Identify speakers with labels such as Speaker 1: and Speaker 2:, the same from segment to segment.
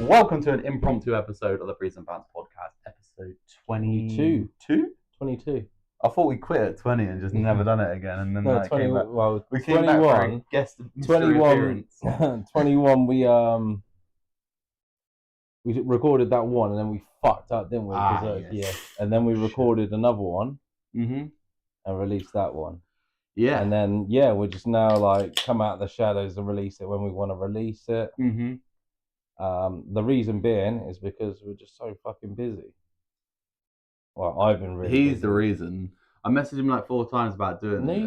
Speaker 1: welcome to an impromptu episode of the Breeze and Bants podcast, episode 22.
Speaker 2: 22.
Speaker 1: I thought we quit at 20 and just never done it again, and then
Speaker 2: No,
Speaker 1: 20,
Speaker 2: 20,
Speaker 1: came back.
Speaker 2: well,
Speaker 1: We came
Speaker 2: 21,
Speaker 1: back for a guest mystery
Speaker 2: 21,
Speaker 1: appearance.
Speaker 2: 21, we recorded that one and then we fucked up, didn't we?
Speaker 1: Yes.
Speaker 2: And then we recorded another one
Speaker 1: and
Speaker 2: released that one.
Speaker 1: Yeah.
Speaker 2: And then, we're just now like come out of the shadows and release it when we want to release it. The reason being is because we're just so fucking busy. Well, I've been really
Speaker 1: He's
Speaker 2: busy.
Speaker 1: the reason. I messaged him like 4 times about doing it.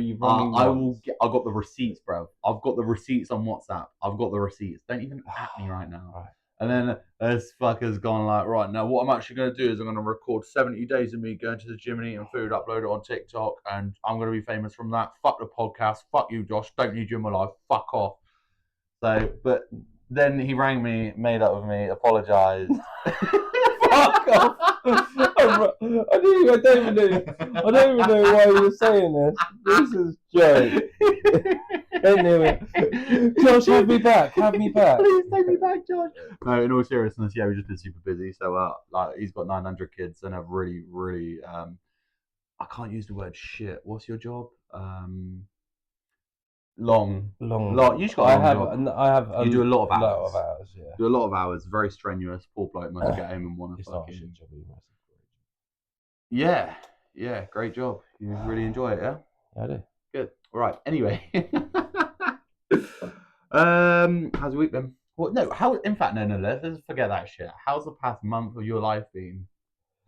Speaker 2: You've run me
Speaker 1: I got the receipts, bro. I've got the receipts on WhatsApp. I've got the receipts. Don't even at me right now.
Speaker 2: Right.
Speaker 1: And then this fucker's gone like, right, now what I'm actually going to do is I'm going to record 70 days of me going to the gym and eating food, upload it on TikTok, and I'm going to be famous from that. Fuck the podcast. Fuck you, Josh. Don't need you in my life. Fuck off. So, but then he rang me, made up with me, apologised.
Speaker 2: Fuck off. I don't even know why you're saying this. This is joke. Don't do it. Josh, have me back.
Speaker 1: Please take me back, Josh. No, in all seriousness, we've just been super busy. So, like, he's got 900 kids and have really, I can't use the word shit. What's your job? Long. You just got a long job. You do a lot of hours.
Speaker 2: Yeah.
Speaker 1: Do a lot of hours. Very strenuous. Poor bloke must get home and want to fucking.
Speaker 2: Not a shit job either.
Speaker 1: Yeah, great job. You really enjoy it, yeah?
Speaker 2: Yeah, I do.
Speaker 1: Good. All right. Anyway, how's the week been? Well, no. Let's forget that shit. How's the past month of your life been?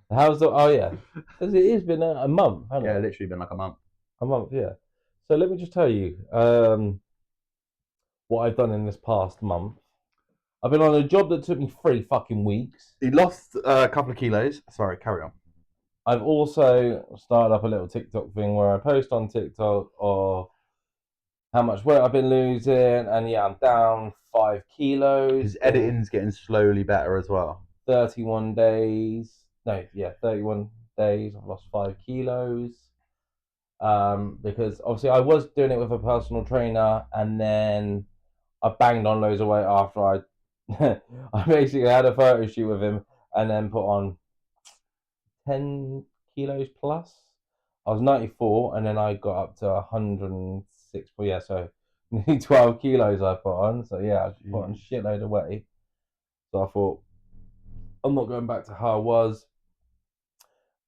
Speaker 2: Because it has been a month, hasn't it?
Speaker 1: Yeah, literally been like a month.
Speaker 2: A month, yeah. So let me just tell you what I've done in this past month. I've been on a job that took me 3 fucking weeks.
Speaker 1: He lost a couple of kilos. Sorry, carry on.
Speaker 2: I've also started up a little TikTok thing where I post on TikTok or how much weight I've been losing, and I'm down 5 kilos.
Speaker 1: His editing's getting slowly better as well.
Speaker 2: 31 days. I've lost 5 kilos. Because obviously I was doing it with a personal trainer, and then I banged on loads of weight after I basically had a photo shoot with him and then put on 10 kilos plus. I was 94 and then I got up to 106. So nearly 12 kilos I put on. So I put on a shitload of weight. So I thought, I'm not going back to how I was.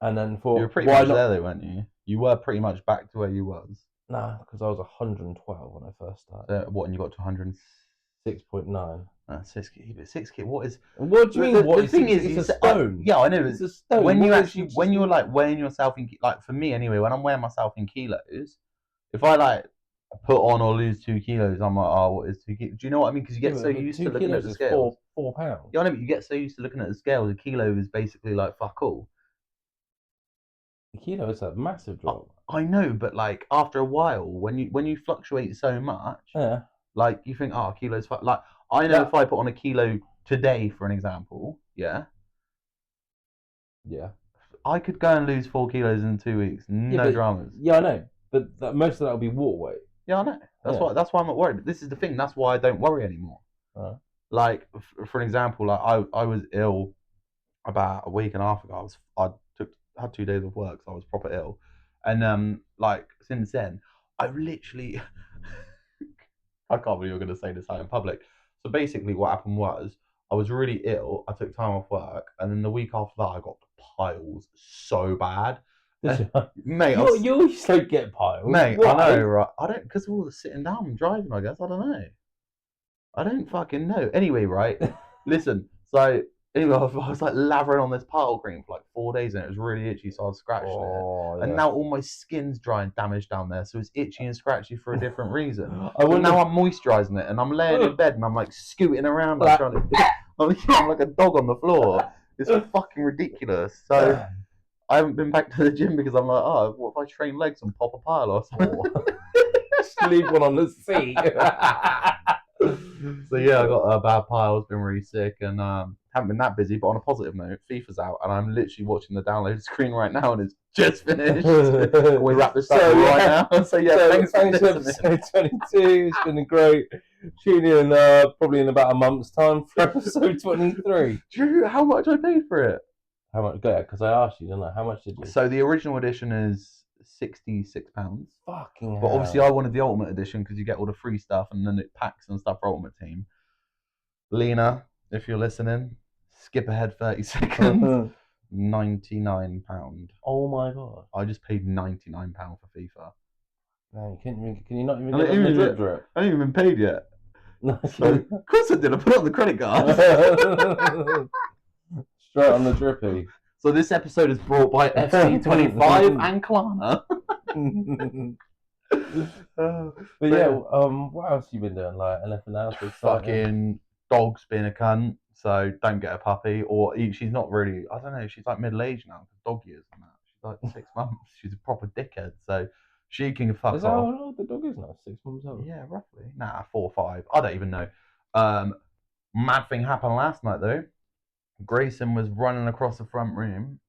Speaker 2: And then thought,
Speaker 1: you were pretty much there though, weren't you? You were pretty much back to where you was.
Speaker 2: Nah, because I was 112 when I first started.
Speaker 1: So what, and you got to
Speaker 2: 106.9.
Speaker 1: 6 kg. What is?
Speaker 2: What do you mean?
Speaker 1: The thing is,
Speaker 2: it's a stone.
Speaker 1: I know.
Speaker 2: It's a stone.
Speaker 1: When you're like weighing yourself in, like for me anyway, when I'm weighing myself in kilos, if I like put on or lose 2 kilos, I'm like, oh, what is 2 kilos? Do you know what I mean? Because you get so used to looking at the scales.
Speaker 2: 4 pounds.
Speaker 1: Yeah, I know, but you get so used to looking at the scales. A kilo is basically like fuck all.
Speaker 2: A kilo is a massive drop.
Speaker 1: I know, but like after a while, when you fluctuate so much, like you think, oh, a kilo's fuck. Like I know if I put on a kilo today, for an example, I could go and lose 4 kilos in 2 weeks, no dramas.
Speaker 2: Yeah, I know, but most of that will be water weight.
Speaker 1: Yeah, I know. That's why I'm not worried. But this is the thing. That's why I don't worry anymore. Like for an example, like I was ill about a week and a half ago. I had 2 days of work, so I was proper ill, and like since then, I've literally I can't believe you're going to say this out in public. So basically, what happened was I was really ill. I took time off work, and then the week after that, I got piles so bad. Mate,
Speaker 2: you always don't get piles.
Speaker 1: Mate, why? I know, right? I don't, because of all the sitting down and driving. I guess I don't know. I don't fucking know. Anyway, right? Listen. So anyway, I was like lathering on this pile cream for like 4 days, and it was really itchy. So I was scratching it, and now all my skin's dry and damaged down there, so it's itchy and scratchy for a different reason. Now I'm moisturising it, and I'm laying in bed, and I'm like scooting around, like trying to. I'm like a dog on the floor. It's fucking ridiculous. So I haven't been back to the gym because I'm like, oh, what if I train legs and pop a pile or something?
Speaker 2: Sleep one on the seat.
Speaker 1: So I got a bad pile. I've been really sick, and haven't been that busy. But on a positive note, FIFA's out, and I'm literally watching the download screen right now, and it's just finished. Can we wrap this up right now? So thanks for
Speaker 2: episode 22. It's been great. Tune in probably in about a month's time for episode 23.
Speaker 1: Drew, how much I paid for it?
Speaker 2: How much? Go because I asked you, didn't I? How much did you?
Speaker 1: So the original edition is £66.
Speaker 2: Fucking hell.
Speaker 1: But obviously, I wanted the Ultimate Edition because you get all the free stuff and then it packs and stuff for Ultimate Team. Lena, if you're listening, skip ahead 30 seconds. £99.
Speaker 2: Oh my god!
Speaker 1: I just paid £99 for FIFA.
Speaker 2: No, can you not even get on the drip drip?
Speaker 1: I haven't even paid yet.
Speaker 2: No,
Speaker 1: so, of course I did. I put it on the credit card.
Speaker 2: Straight on the drippy.
Speaker 1: So this episode is brought by FC25 and Klarna.
Speaker 2: But yeah, what else have you been doing? Like anything else?
Speaker 1: Fucking dog's being a cunt, so don't get a puppy. Or she's not really. I don't know. She's like middle aged now. Dog years and that. She's like 6 months. She's a proper dickhead. So she can fuck
Speaker 2: off. How old the dog is now? 6 months old.
Speaker 1: Yeah, roughly. Nah, 4 or 5. I don't even know. Mad thing happened last night though. Grayson was running across the front room.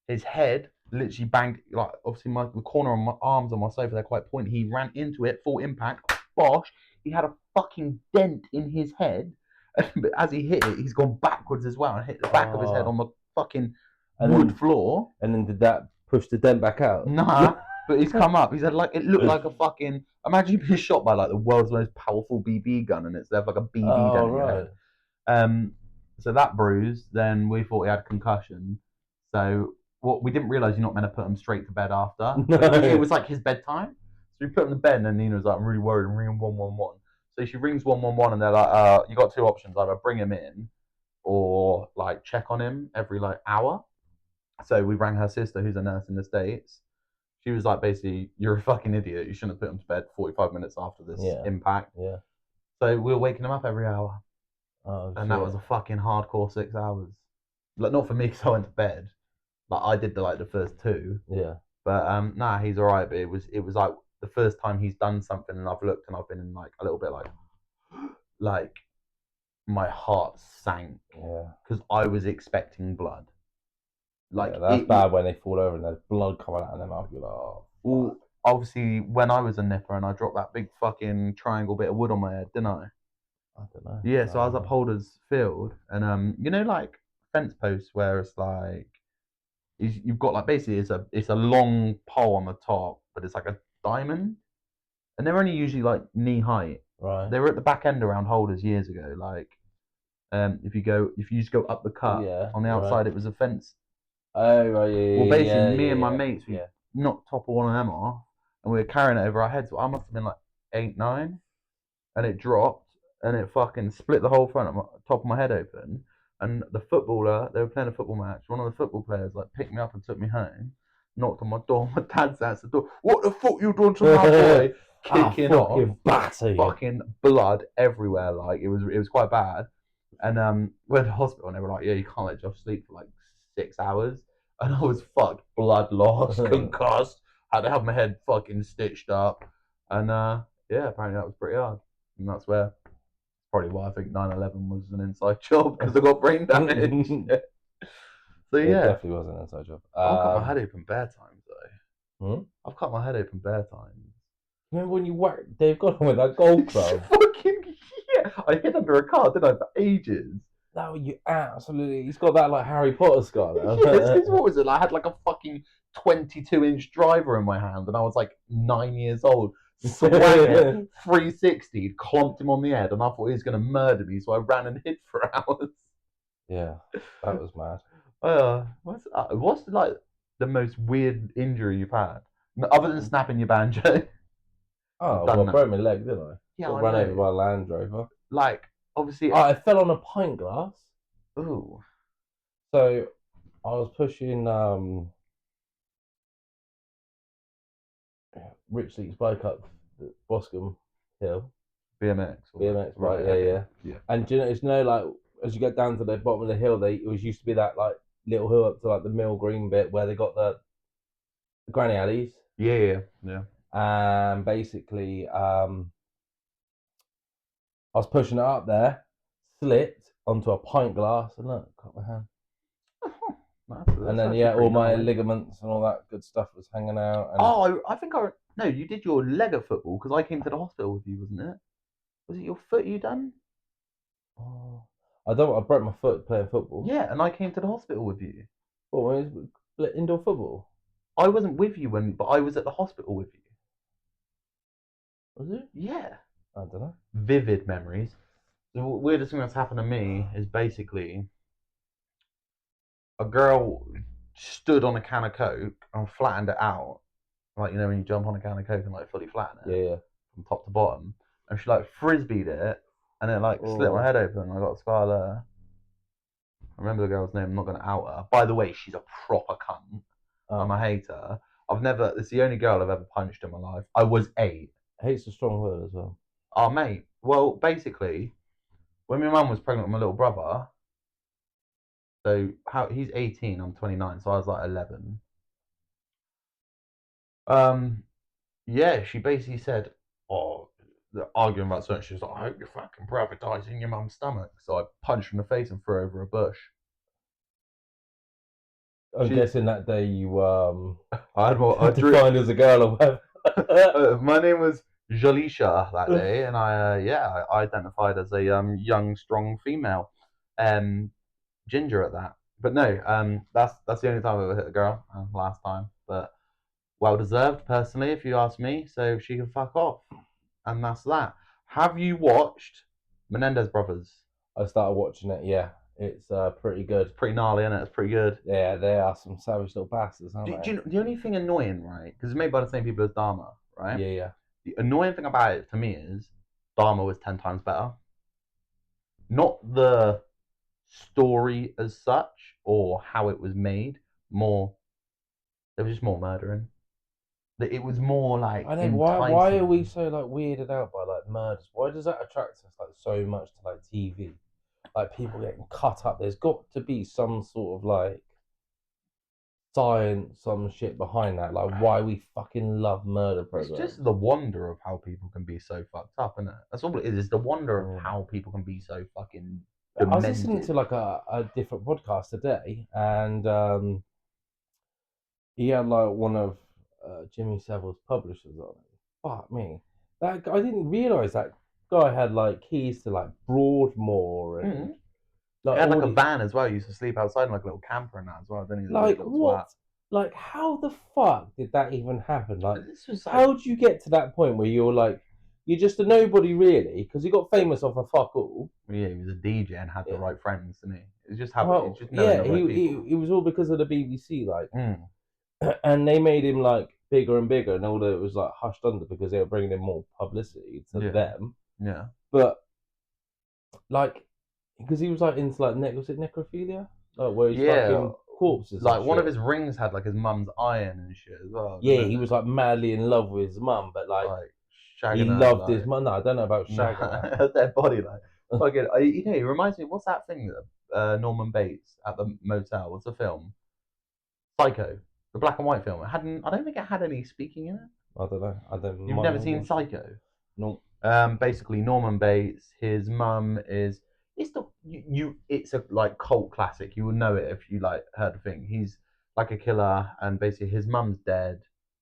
Speaker 1: His head literally banged, like, obviously the corner of my arms on my sofa, they're quite pointy. He ran into it, full impact, bosh. He had a fucking dent in his head. But as he hit it, he's gone backwards as well and hit the back of his head on the fucking wood floor.
Speaker 2: And then did that push the dent back out?
Speaker 1: Nah, but he's come up. He's had like, it looked like a fucking, imagine being shot by like the world's most powerful BB gun and it's there like a BB dent in your head. So that bruise, then we thought he had concussion. So what we didn't realise you're not meant to put him straight to bed after. No. It was like his bedtime. So we put him to bed and then Nina was like, I'm really worried, I'm ringing 111. So she rings 111 and they're like, you got 2 options, either bring him in or like check on him every like hour. So we rang her sister who's a nurse in the States. She was like, basically, you're a fucking idiot. You shouldn't have put him to bed 45 minutes after this impact.
Speaker 2: Yeah.
Speaker 1: So we were waking him up every hour.
Speaker 2: Oh,
Speaker 1: and that was a fucking hardcore 6 hours. Like, not for me because I went to bed. Like, I did the first 2.
Speaker 2: Yeah.
Speaker 1: But nah, he's alright. But it was like the first time he's done something, and I've looked and I've been in like a little bit like my heart sank.
Speaker 2: Yeah.
Speaker 1: Because I was expecting blood. Like
Speaker 2: that's bad when they fall over and there's blood coming out of them. I'll be like, oh.
Speaker 1: Well, obviously, when I was a nipper and I dropped that big fucking triangle bit of wood on my head, didn't I?
Speaker 2: I don't know.
Speaker 1: Yeah, so I was up Holders Field, and you know, like fence posts where it's like you've got like basically it's a long pole on the top, but it's like a diamond, and they're only usually like knee height.
Speaker 2: Right.
Speaker 1: They were at the back end around Holders years ago. Like, if you just go up the cut on the outside, it was a fence.
Speaker 2: Oh right, yeah.
Speaker 1: Well, basically, me and my mates we knocked top of one of them off, and we were carrying it over our heads. So I must have been like 8, 9, and it dropped. And it fucking split the whole top of my head open. And the footballer, they were playing a football match. One of the football players like picked me up and took me home. Knocked on my door. My dad's at the door. What the fuck you doing to my boy? Kicking off. Fucking blood everywhere. Like it was quite bad. And went to hospital and they were like, yeah, you can't let Josh sleep for like 6 hours. And I was fucked, blood loss, concussed. Had to have my head fucking stitched up. And apparently that was pretty hard. And that's where. Probably why I think 9/11 was an inside job because I got brain damage. So
Speaker 2: it definitely was an inside job.
Speaker 1: I've cut my head open bare times though. I've cut my head open bare times.
Speaker 2: Remember when you whacked Dave Godwin with that golf club?
Speaker 1: Fucking yeah! I hid under a car, didn't I, for ages?
Speaker 2: No, you absolutely. He's got that like Harry Potter scar now.
Speaker 1: Yes, what was it? I had like a fucking 22-inch driver in my hand, and I was like 9 years old. Swung it 360, clomped him on the head, and I thought he was going to murder me, so I ran and hid for hours.
Speaker 2: Yeah, that was mad.
Speaker 1: What's like the most weird injury you've had, other than snapping your banjo?
Speaker 2: Oh, well, I broke my leg, didn't I?
Speaker 1: Yeah,
Speaker 2: I ran over by a Land Rover.
Speaker 1: Like, obviously,
Speaker 2: I fell on a pint glass.
Speaker 1: Ooh.
Speaker 2: So I was pushing Rich Leak's bike up the Boscombe Hill.
Speaker 1: BMX,
Speaker 2: right? Yeah. And do you know, like as you get down to the bottom of the hill, it used to be that like little hill up to like the Mill Green bit where they got the granny alleys.
Speaker 1: Yeah.
Speaker 2: And basically, I was pushing it up there, slipped, onto a pint glass, and look, cut my hand. And
Speaker 1: That's
Speaker 2: then
Speaker 1: actually
Speaker 2: yeah, all
Speaker 1: pretty
Speaker 2: my
Speaker 1: gnarly.
Speaker 2: ligaments and all that good stuff was hanging out. And
Speaker 1: Oh, I think I no, you did your leg at football because I came to the hospital with you, wasn't it? Was it your foot you done?
Speaker 2: oh, I broke my foot playing football.
Speaker 1: Yeah, and I came to the hospital with you.
Speaker 2: What when it was indoor football?
Speaker 1: I wasn't with you but I was at the hospital with you.
Speaker 2: Was it?
Speaker 1: Yeah,
Speaker 2: I don't know.
Speaker 1: vivid memories. The weirdest thing that's happened to me is basically a girl stood on a can of Coke and flattened it out, like when you jump on a can of Coke and like fully flatten
Speaker 2: Yeah,
Speaker 1: it
Speaker 2: yeah.
Speaker 1: from top to bottom, and she like frisbeed it, and it like slit my
Speaker 2: Oh,
Speaker 1: head open. I got a scar there. I remember the girl's name. I'm not going to out her. By the way, she's a proper cunt, and
Speaker 2: oh,
Speaker 1: I hate her. I've never. It's the only girl I've ever punched in my life. I was 8.
Speaker 2: hate's a strong word as well.
Speaker 1: Oh mate. Well, basically, when my mum was pregnant with my little brother, so how he's 18, I'm 29, so I was like 11. Um, yeah, she basically said, "Oh, they're arguing about something." She was like, "I hope your fucking brother dies in your mum's stomach." So I punched her in the face and threw her over a bush.
Speaker 2: I'm
Speaker 1: She,
Speaker 2: guessing that day you
Speaker 1: I had more. I drew.
Speaker 2: defined as a girl or whatever.
Speaker 1: My name was Jalisha that day, and I identified as a young, strong female, um, ginger at that. But no, that's the only time I've ever hit a girl. Last time, but well deserved, personally, if you ask me. So she can fuck off, and that's that. Have you watched Menendez Brothers?
Speaker 2: I started watching it. Yeah, it's pretty
Speaker 1: It's
Speaker 2: good.
Speaker 1: pretty gnarly, isn't it? It's pretty good.
Speaker 2: Yeah, they are some savage little bastards, aren't
Speaker 1: Do
Speaker 2: they?
Speaker 1: you know the only thing annoying, right? Because it's made by the same people as Dharma, right?
Speaker 2: Yeah, yeah.
Speaker 1: The annoying thing about it to me is Dharma was 10 times better. Not the story as such or how it was made. More, there was just more murdering. It was more like
Speaker 2: I know why are we
Speaker 1: enticing.
Speaker 2: so like weirded out by like murders? Why does that attract us like so much to like TV? Like people getting cut up. There's got to be some sort of like science, some shit behind that. Like why we fucking love murder
Speaker 1: It's just
Speaker 2: programs.
Speaker 1: the wonder of how people can be so fucked up, isn't it? That's all it is. It's the wonder of
Speaker 2: Mm.
Speaker 1: how people can be so fucking
Speaker 2: I was listening
Speaker 1: demented.
Speaker 2: to like a different podcast today, and he had like one of Jimmy Savile's publishers on it. Fuck me, that I didn't realize that guy had like keys to like Broadmoor and
Speaker 1: Mm. It
Speaker 2: like
Speaker 1: had
Speaker 2: all
Speaker 1: like a
Speaker 2: the
Speaker 1: van as well. He used to sleep outside in like a little camper and that as well. Then he's a weird
Speaker 2: like
Speaker 1: little
Speaker 2: what?
Speaker 1: twat.
Speaker 2: Like how the fuck did that even happen? Like
Speaker 1: This was like,
Speaker 2: how do you get to that point where you're like you're just a nobody really because he got famous off of fuck all.
Speaker 1: yeah, he was a DJ and had the
Speaker 2: Yeah.
Speaker 1: right friends, didn't he? It's just how it's
Speaker 2: Well,
Speaker 1: just knowing
Speaker 2: yeah,
Speaker 1: the right people.
Speaker 2: he was all because of the BBC, like,
Speaker 1: Mm.
Speaker 2: and they made him like bigger and bigger, and although it was like hushed under because they were bringing in more publicity to
Speaker 1: Yeah,
Speaker 2: them,
Speaker 1: yeah,
Speaker 2: but like because he was like into like was it necrophilia, like where he's
Speaker 1: yeah.
Speaker 2: fucking corpses and
Speaker 1: Like one of
Speaker 2: shit.
Speaker 1: his rings had like his mum's iron and shit as well,
Speaker 2: Yeah,
Speaker 1: didn't
Speaker 2: he
Speaker 1: it?
Speaker 2: was like madly in love with his mum, but like
Speaker 1: Like
Speaker 2: he
Speaker 1: shagging her,
Speaker 2: loved his
Speaker 1: like
Speaker 2: mum. No, I don't know about shagging
Speaker 1: nah, their body, like fucking. He reminds me. What's that thing that Norman Bates at the motel? What's the film? Psycho, the black and white film. It hadn't. I don't think it had any speaking in it.
Speaker 2: her. I don't know. I don't
Speaker 1: You've
Speaker 2: might
Speaker 1: never
Speaker 2: not
Speaker 1: seen
Speaker 2: watched it.
Speaker 1: Psycho?
Speaker 2: No,
Speaker 1: Basically Norman Bates, his mum is it's the it's a like cult classic. You would know it if you like heard the thing. He's like a killer and basically his mum's dead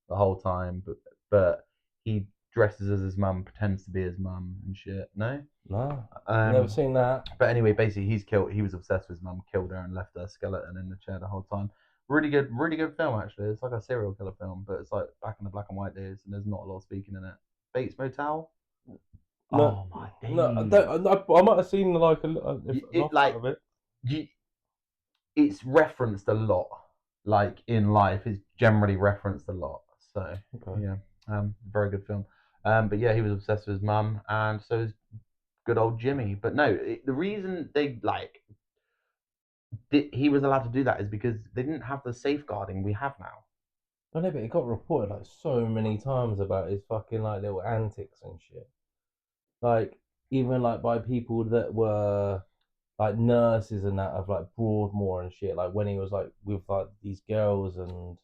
Speaker 1: the whole time, but he dresses as his mum, pretends to be his mum and shit. No?
Speaker 2: no, never
Speaker 1: Um
Speaker 2: seen that.
Speaker 1: but anyway, basically he's killed he was obsessed with his mum, killed her and left her skeleton in the chair the whole time. Really good film actually. It's like a serial killer film, but it's like back in the black and white days and there's not a lot of speaking in it. Bates Motel.
Speaker 2: No,
Speaker 1: Oh my
Speaker 2: no,
Speaker 1: days!
Speaker 2: I might have seen like an
Speaker 1: It
Speaker 2: offset
Speaker 1: like
Speaker 2: of it.
Speaker 1: you, it's referenced a lot. Like in life, it's generally referenced a lot. So
Speaker 2: Okay.
Speaker 1: yeah, very good film. But yeah, he was obsessed with his mum, and so is good old Jimmy. But no, the reason they like he was allowed to do that is because they didn't have the safeguarding we have now.
Speaker 2: I know, but it got reported like so many times about his fucking like little antics and shit. Like even like by people that were like nurses and that of like Broadmoor and shit. Like when he was like with like these girls and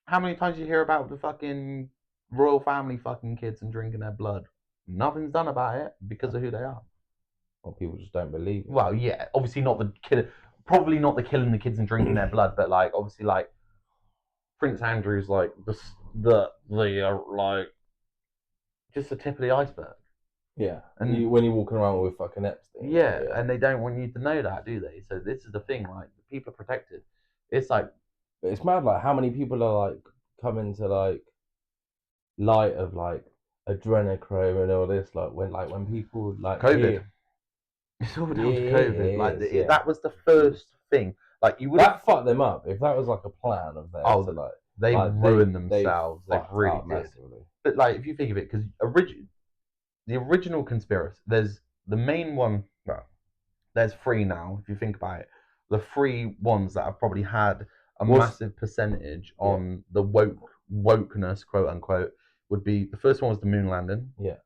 Speaker 1: How many times you hear about the fucking royal family fucking kids and drinking their blood? Nothing's done about it because of who they are.
Speaker 2: Well, people just don't believe it.
Speaker 1: Well, yeah, obviously not the kid, probably not the killing the kids and drinking their blood, but like obviously like Prince Andrew's like the like just the tip of the iceberg.
Speaker 2: Yeah,
Speaker 1: And
Speaker 2: when you're walking around with fucking Epstein.
Speaker 1: yeah, and they don't want you to know that, do they? So this is the thing, like people are protected. It's like
Speaker 2: But it's mad, like how many people are like coming to like light of like adrenochrome and all this, like when people like
Speaker 1: COVID.
Speaker 2: hear,
Speaker 1: It's all
Speaker 2: yeah,
Speaker 1: down to COVID. Like
Speaker 2: it is, yeah.
Speaker 1: that was the first thing. Like you would
Speaker 2: That
Speaker 1: have.
Speaker 2: fucked them up. If that was like a plan of theirs
Speaker 1: Oh,
Speaker 2: to like,
Speaker 1: they ruined themselves. They
Speaker 2: fucked
Speaker 1: really
Speaker 2: up
Speaker 1: did.
Speaker 2: massively.
Speaker 1: But like, if you think of it, because the original conspiracy, there's the main one. Well, there's three now. If you think about it, the three ones that have probably had a massive percentage on the wokeness, quote unquote, would be the first one was the moon landing.
Speaker 2: Yeah,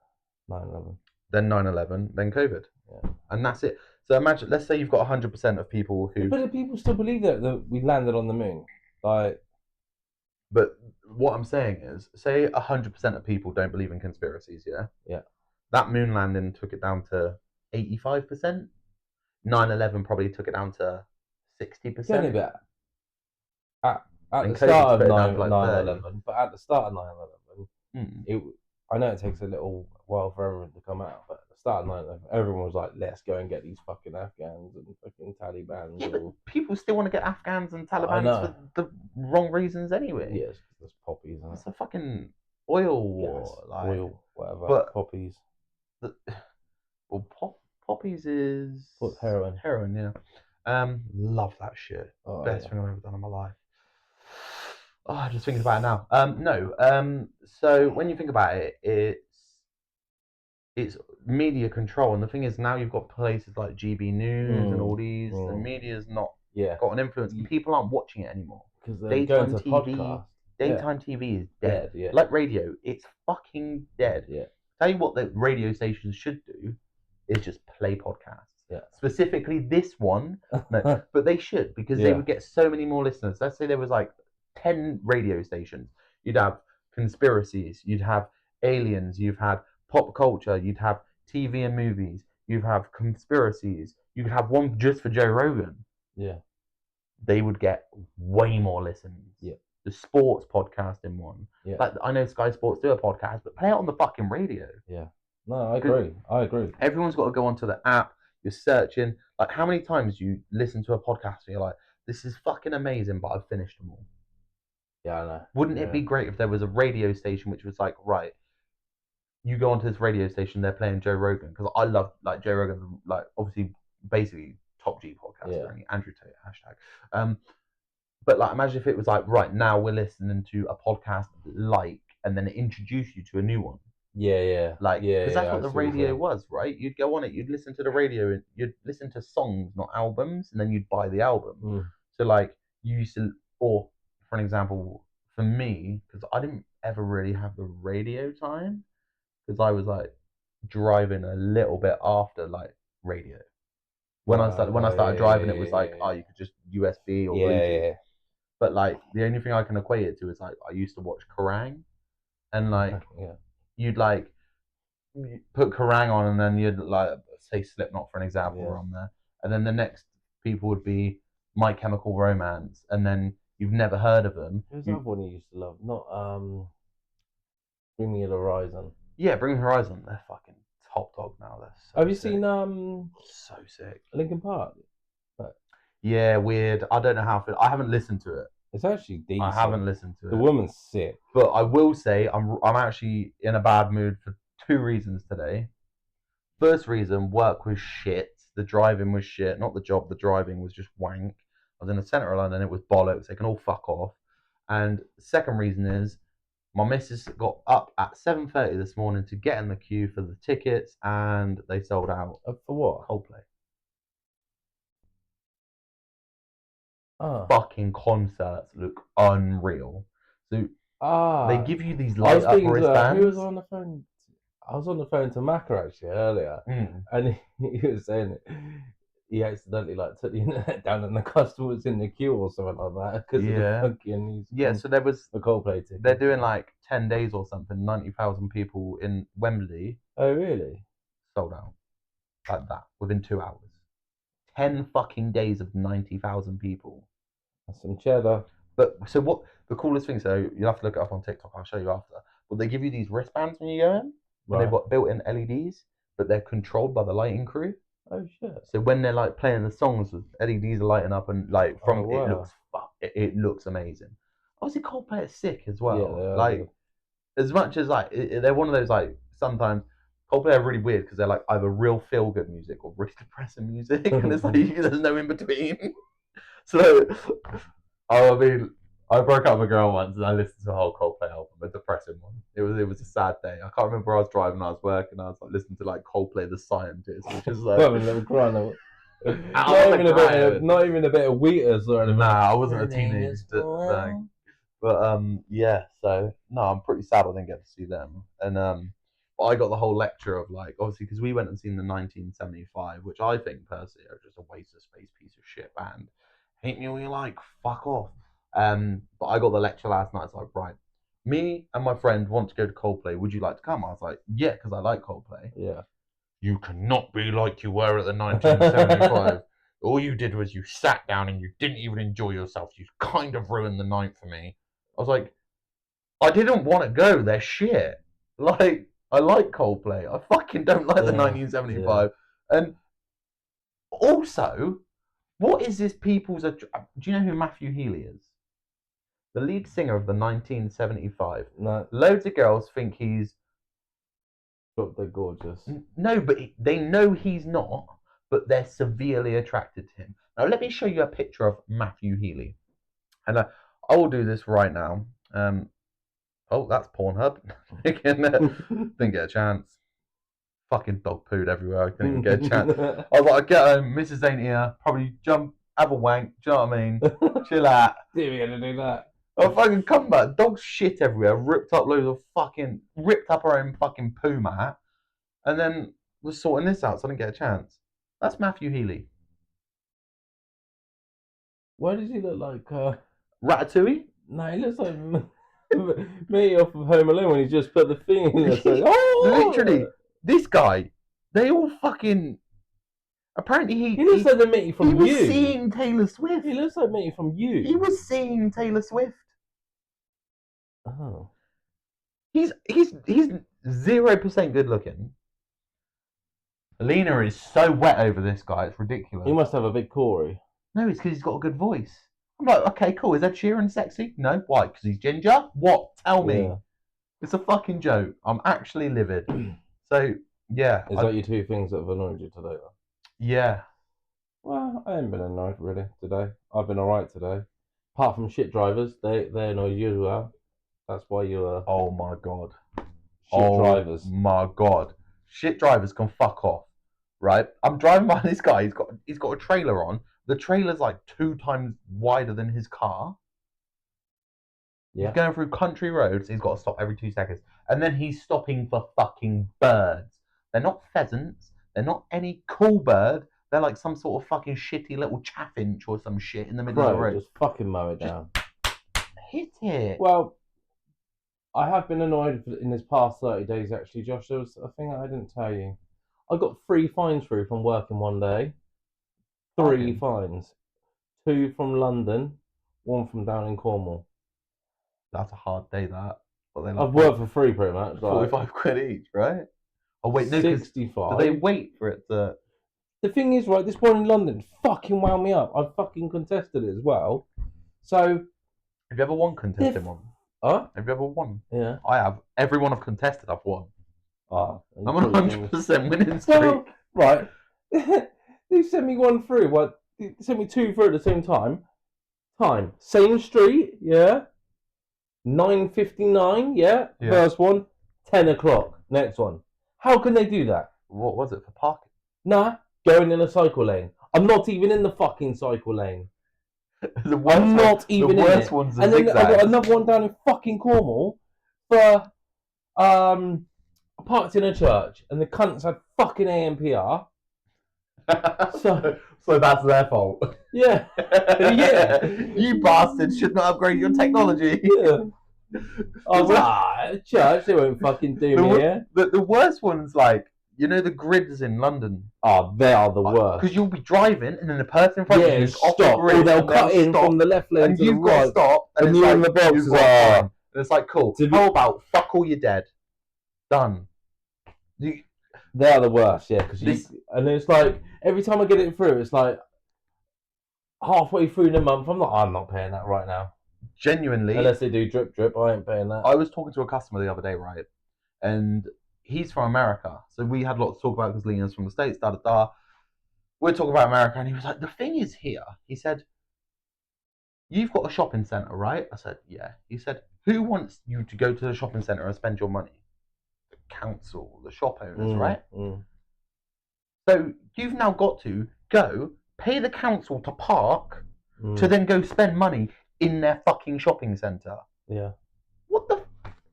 Speaker 2: 9/11.
Speaker 1: Then 9/11. Then COVID.
Speaker 2: Yeah.
Speaker 1: And that's it. So imagine, let's say you've got 100% of people who.
Speaker 2: But do people still believe that we landed on the moon? Like,
Speaker 1: But what I'm saying is, say 100% of people don't believe in conspiracies, yeah?
Speaker 2: Yeah.
Speaker 1: That moon landing took it down to 85%. 9/11 probably took it down to 60%.
Speaker 2: Getting a bit at
Speaker 1: And
Speaker 2: the
Speaker 1: COVID's
Speaker 2: start
Speaker 1: put
Speaker 2: of
Speaker 1: it down to like
Speaker 2: 9/11, but at the start of 9/11,
Speaker 1: Hmm.
Speaker 2: I know it takes a little while for everyone to come out, but at the start of 9/11, everyone was like, "Let's go and get these fucking Afghans and fucking Taliban."
Speaker 1: Yeah, but people still want to get Afghans and
Speaker 2: I
Speaker 1: Taliban
Speaker 2: know.
Speaker 1: for the wrong reasons anyway.
Speaker 2: Yes, there's poppies and
Speaker 1: It's a fucking oil
Speaker 2: gas,
Speaker 1: war. Like,
Speaker 2: oil, whatever.
Speaker 1: but
Speaker 2: Poppies.
Speaker 1: the, well, poppies is
Speaker 2: Heroin.
Speaker 1: Heroin, yeah. Love that shit.
Speaker 2: Oh,
Speaker 1: Best
Speaker 2: yeah.
Speaker 1: thing I've ever done in my life. Oh, just thinking about it now. No. So when you think about it, it's media control, and the thing is now you've got places like GB News and all these. The media's not got an influence, and people aren't watching it anymore.
Speaker 2: Because they're
Speaker 1: Daytime
Speaker 2: going to
Speaker 1: TV,
Speaker 2: podcast.
Speaker 1: daytime TV is dead.
Speaker 2: Yeah.
Speaker 1: Like radio, it's fucking dead.
Speaker 2: Yeah.
Speaker 1: Tell you what, the radio stations should do is just play podcasts.
Speaker 2: Yeah.
Speaker 1: Specifically this one, no, but they should, because they would get so many more listeners. Let's say there was like 10 radio stations. You'd have conspiracies, you'd have aliens, you've had pop culture, you'd have TV and movies, you'd have conspiracies, you could have one just for Joe Rogan.
Speaker 2: Yeah.
Speaker 1: They would get way more listens.
Speaker 2: Yeah.
Speaker 1: The sports podcast in one.
Speaker 2: Yeah.
Speaker 1: Like, I know Sky Sports do a podcast, but play it on the fucking radio.
Speaker 2: Yeah. No, I agree.
Speaker 1: Everyone's got to go onto the app. You're searching. Like, how many times you listen to a podcast and you're like, this is fucking amazing, but I've finished them all.
Speaker 2: Yeah, I know.
Speaker 1: Wouldn't it be great if there was a radio station which was like, right, you go onto this radio station, they're playing Joe Rogan, because I love like Joe Rogan, like obviously basically top G podcaster, Andrew Tate hashtag. But like, imagine if it was like, right now we're listening to a podcast like, and then it introduced you to a new one.
Speaker 2: Yeah.
Speaker 1: Like, because that's what the radio was, right? You'd go on it, you'd listen to the radio, and you'd listen to songs, not albums, and then you'd buy the album. So like, you used to, or for an example, for me, because I didn't ever really have the radio time, because I was like driving a little bit after like radio. When I started driving, it was like, oh, you could just USB or Bluetooth.
Speaker 2: Yeah.
Speaker 1: But like, the only thing I can equate it to is like, I used to watch Kerrang, and like, you'd like put Kerrang on, and then you'd like say Slipknot for an example on there, and then the next people would be My Chemical Romance, and then you've never heard of them.
Speaker 2: Who's that one you used to love? Not Bring Me the Horizon.
Speaker 1: Yeah, Bring Me the Horizon. They're fucking top dog now. They're so
Speaker 2: Have you
Speaker 1: sick.
Speaker 2: seen
Speaker 1: so sick
Speaker 2: Linkin Park?
Speaker 1: Yeah, weird. I don't know how. I haven't listened to it.
Speaker 2: It's actually decent.
Speaker 1: I haven't listened to it.
Speaker 2: The woman's sick.
Speaker 1: But I will say I'm actually in a bad mood for two reasons today. First reason, work was shit. The driving was shit. Not the job, the driving was just wank. I was in the centre of London, it was bollocks. They can all fuck off. And second reason is my missus got up at 7:30 this morning to get in the queue for the tickets, and they sold out.
Speaker 2: For what?
Speaker 1: Coldplay.
Speaker 2: Oh.
Speaker 1: Fucking concerts look unreal. So they give you these
Speaker 2: I was
Speaker 1: light up
Speaker 2: speaking to
Speaker 1: wristbands.
Speaker 2: who was on the phone? I was on the phone to Maka actually earlier, and he was saying he accidentally like took the internet down, and the customer was in the queue or something like that because of the fucking news.
Speaker 1: Yeah, so there was
Speaker 2: the Coldplay ticket.
Speaker 1: They're doing like 10 days or something. 90,000 people in Wembley.
Speaker 2: Oh really?
Speaker 1: Sold out. like that within 2 hours. 10 fucking days of 90,000 people.
Speaker 2: That's some cheddar.
Speaker 1: But so what the coolest thing? So you'll have to look it up on TikTok. I'll show you after. But they give you these wristbands when you go in, and they've
Speaker 2: Right.
Speaker 1: got built-in LEDs, but they're controlled by the lighting crew.
Speaker 2: Oh shit.
Speaker 1: So when they're like playing the songs, with LEDs are lighting up, and like from
Speaker 2: Oh, wow.
Speaker 1: it looks amazing. Obviously, Coldplay is sick as well.
Speaker 2: Yeah, they are
Speaker 1: like
Speaker 2: good.
Speaker 1: as much as like they're one of those like sometimes Coldplay are really weird because they're like either real feel good music or really depressing music, and it's like there's no in between. So I mean, I broke up with a girl once and I listened to a whole Coldplay album, a depressing one. It was a sad day. I can't remember where I was driving. I was working. I was like listening to like Coldplay, The Scientist, which is like
Speaker 2: Having a little cry now.
Speaker 1: wasn't
Speaker 2: Not even a bit of Wheatus or anything.
Speaker 1: Nah, I wasn't a teenager. Thing. But yeah. So no, I'm pretty sad I didn't get to see them. And but I got the whole lecture of like obviously because we went and seen the 1975, which I think personally are just a waste of space piece of shit band. Hate me all you like, fuck off. But I got the lecture last night. So like, right, me and my friend want to go to Coldplay. Would you like to come? I was like, yeah, because I like Coldplay.
Speaker 2: Yeah.
Speaker 1: You cannot be like you were at the 1975. All you did was you sat down and you didn't even enjoy yourself. You kind of ruined the night for me. I was like, I didn't want to go. They're shit. Like, I like Coldplay. I fucking don't like the 1975. Yeah. And also, what is this people's... Do you know who Matthew Healy is? The lead singer of the 1975.
Speaker 2: No.
Speaker 1: Loads of girls think he's...
Speaker 2: They're gorgeous.
Speaker 1: No, but they know he's not, but they're severely attracted to him. Now, let me show you a picture of Matthew Healy. And I will do this right now. Oh, that's Pornhub. Didn't get a chance. Fucking dog pooed everywhere. I couldn't even get a chance. I was like, I get home, Mrs. ain't here. Probably jump, have a wank. Do you know what I mean? Chill out.
Speaker 2: You're gonna do that.
Speaker 1: I fucking come back. Dog shit everywhere. Ripped up her own fucking poo mat. And then was sorting this out, so I didn't get a chance. That's Matthew Healy.
Speaker 2: Why does he look like
Speaker 1: Ratatouille?
Speaker 2: No, he looks like me off of Home Alone when he just put the thing in. Like, oh!
Speaker 1: Literally, this guy, they all fucking... Apparently
Speaker 2: he looks like the Mitty from You.
Speaker 1: He was seeing Taylor Swift.
Speaker 2: He looks like Mitty from You.
Speaker 1: He was seeing Taylor Swift.
Speaker 2: Oh.
Speaker 1: He's 0% good looking. Alina is so wet over this guy, it's ridiculous.
Speaker 2: He must have a big Corey.
Speaker 1: No, it's because he's got a good voice. I'm like, okay, cool. Is Ed Sheeran sexy? No. Why? Because he's ginger? What? Tell me. Yeah. It's a fucking joke. I'm actually livid. So, yeah.
Speaker 2: Is that your two things that have annoyed you today, though?
Speaker 1: Yeah.
Speaker 2: Well, I haven't been annoyed, really, today. I've been alright today. Apart from shit drivers, they annoyed you as well. That's why you were...
Speaker 1: Oh, my God.
Speaker 2: Shit drivers.
Speaker 1: My God. Shit drivers can fuck off, right? I'm driving behind this guy. He's got a trailer on. The trailer's like 2 times wider than his car. Yeah. He's going through country roads. He's got to stop every 2 seconds. And then he's stopping for fucking birds. They're not pheasants. They're not any cool bird. They're like some sort of fucking shitty little chaffinch or some shit in the middle of the road.
Speaker 2: Just fucking mow it down.
Speaker 1: Hit it.
Speaker 2: Well, I have been annoyed in this past 30 days, actually, Josh. There was a thing that I didn't tell you. I got 3 fines through from work in one day. 3 fines. 2 from London, 1 from down in Cornwall.
Speaker 1: That's a hard day, that.
Speaker 2: Like, I've worked for free, pretty much.
Speaker 1: 45 quid each, right? Oh, wait, no,
Speaker 2: 65.
Speaker 1: Do they wait for it to...
Speaker 2: The thing is, right, this one in London fucking wound me up. I fucking contested it as well. So...
Speaker 1: Have you ever won contested one?
Speaker 2: Huh?
Speaker 1: Have you ever won?
Speaker 2: Yeah.
Speaker 1: I have. Every one I've contested, I've won.
Speaker 2: I'm
Speaker 1: a 100% winning streak.
Speaker 2: Well, right. They sent me 1 through. What? They sent me 2 through at the same time. Same street, yeah. 9:59, yeah. First one. 10 o'clock. Next one. How can they do that?
Speaker 1: What was it, for parking?
Speaker 2: Nah, going in a cycle lane. I'm not even in the fucking cycle lane. I'm not even in it. The worst one's the zigzag. And then I got another one down in fucking Cornwall for parked in a church, and the cunts had fucking AMPR.
Speaker 1: So that's their fault.
Speaker 2: Yeah. Yeah.
Speaker 1: You bastards should not upgrade your technology.
Speaker 2: Yeah. I was church, they won't fucking do me here.
Speaker 1: The worst one's like, You know the grids in London?
Speaker 2: Oh, they are the worst.
Speaker 1: Because you'll be driving and then the person in front of you is off the
Speaker 2: stop.
Speaker 1: grid.
Speaker 2: Or they'll
Speaker 1: and
Speaker 2: cut in
Speaker 1: stop,
Speaker 2: from the left lane
Speaker 1: and
Speaker 2: to the
Speaker 1: you've got to
Speaker 2: right.
Speaker 1: stop. And
Speaker 2: And
Speaker 1: it's
Speaker 2: you
Speaker 1: like,
Speaker 2: in the box
Speaker 1: you've
Speaker 2: is
Speaker 1: got time. And it's like, cool.
Speaker 2: To be-
Speaker 1: How about fuck all, you're dead? Done.
Speaker 2: They are the worst, yeah. And it's like, every time I get it through, it's like, halfway through the month, I'm not paying that right now.
Speaker 1: Genuinely.
Speaker 2: Unless they do drip, I ain't paying that.
Speaker 1: I was talking to a customer the other day, right? And he's from America. So we had lots to talk about because Lena's from the States, da da da. We're talking about America, and he was like, the thing is here, he said, you've got a shopping centre, right? I said, yeah. He said, who wants you to go to the shopping centre and spend your money? The council, the shop owners, right? So you've now got to go pay the council to park to then go spend money in their fucking shopping centre.
Speaker 2: Yeah.
Speaker 1: What the?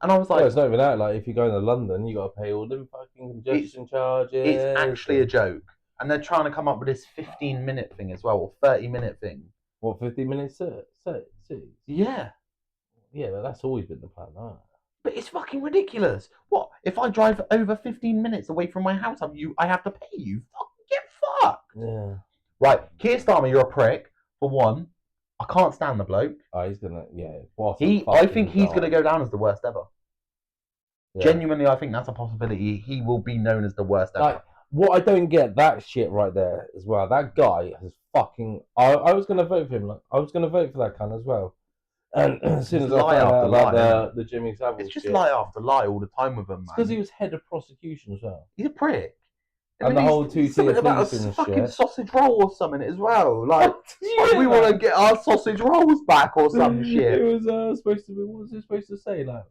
Speaker 1: And I was like,
Speaker 2: well, it's not even that. Like, if you're going to London, you got to pay all them fucking congestion charges.
Speaker 1: It's actually a joke. And they're trying to come up with this 15-minute thing as well, or 30-minute thing.
Speaker 2: What, 15 minutes?
Speaker 1: Yeah.
Speaker 2: Yeah, but that's always been the plan, right?
Speaker 1: But it's fucking ridiculous. What? If I drive over 15 minutes away from my house, I have to pay you? Fucking get fucked.
Speaker 2: Yeah.
Speaker 1: Right, Keir Starmer, you're a prick. For one, I can't stand the bloke.
Speaker 2: Oh, he's gonna, yeah.
Speaker 1: I think he's gonna go down as the worst ever.
Speaker 2: Yeah.
Speaker 1: Genuinely, I think that's a possibility. He will be known as the worst ever.
Speaker 2: Like, what I don't get, that shit right there as well. That guy has fucking. I was gonna vote for him. Like, I was gonna vote for that cunt as well. And as soon as I found out about the Jimmy Savile,
Speaker 1: it's just lie after lie all the time with him, man.
Speaker 2: Because he was head of prosecution as well.
Speaker 1: He's a prick.
Speaker 2: And the whole two-tier
Speaker 1: about a fucking sausage roll or something as well. Like, like we want to get our sausage rolls back or some shit.
Speaker 2: It was supposed to be. What was it supposed to say? Like,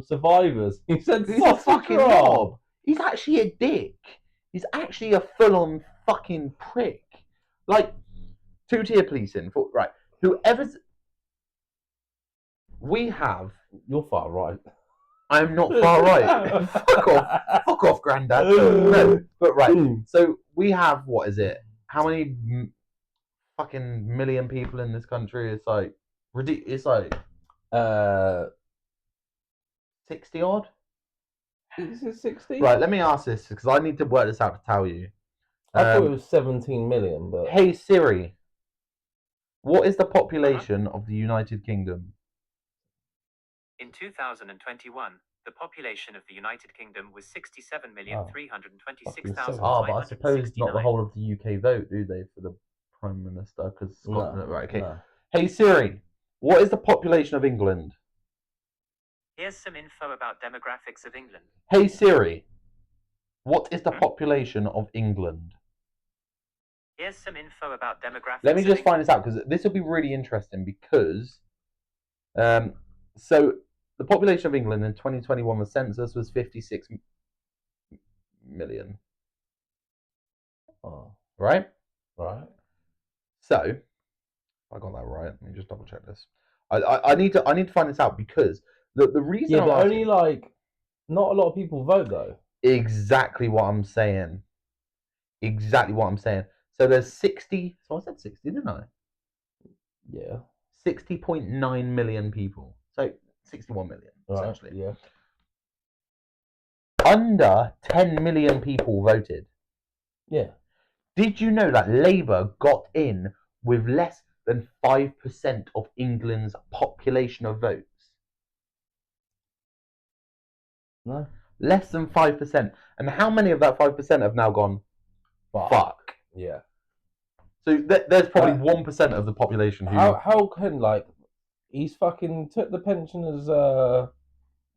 Speaker 2: survivors. He said
Speaker 1: he's a fucking knob. He's actually a dick. He's actually a full-on fucking prick. Like, two-tier policing. Right. Whoever's. We have.
Speaker 2: You're far right.
Speaker 1: I'm not far right. Fuck off, Grandad. No, but right. So we have, what is it? How many fucking million people in this country? It's like ridiculous. It's like 60 odd.
Speaker 2: Is it 60?
Speaker 1: Right. Let me ask this because I need to work this out to tell you.
Speaker 2: I thought it was 17 million. But
Speaker 1: hey Siri, what is the population of the United Kingdom?
Speaker 3: In 2021, the population of the United Kingdom was 67,326,569.
Speaker 1: Oh, but I suppose not the whole of the UK vote, do they, for the Prime Minister? Because Scotland. Right, okay. No. Hey Siri, what is the population of England?
Speaker 3: Here's some info about demographics of England.
Speaker 1: Hey Siri, what is the population of England?
Speaker 3: Here's some info about demographics.
Speaker 1: Let me just find this out because this will be really interesting because, so. The population of England in 2021, the census was 56 million.
Speaker 2: Oh.
Speaker 1: Right?
Speaker 2: Right.
Speaker 1: So, I got that right. Let me just double check this. I need to find this out because the reason.
Speaker 2: Yeah, but only like not a lot of people vote though.
Speaker 1: Exactly what I'm saying. So there's 60. So I said 60, didn't I?
Speaker 2: Yeah.
Speaker 1: 60.9 million people. So 61 million, essentially.
Speaker 2: Yeah.
Speaker 1: Under 10 million people voted.
Speaker 2: Yeah.
Speaker 1: Did you know that Labour got in with less than 5% of England's population of votes?
Speaker 2: No.
Speaker 1: Less than 5%. And how many of that 5% have now gone, fuck?
Speaker 2: Yeah.
Speaker 1: So there's probably 1% of the population who...
Speaker 2: How can, like... He's fucking took the pensioners'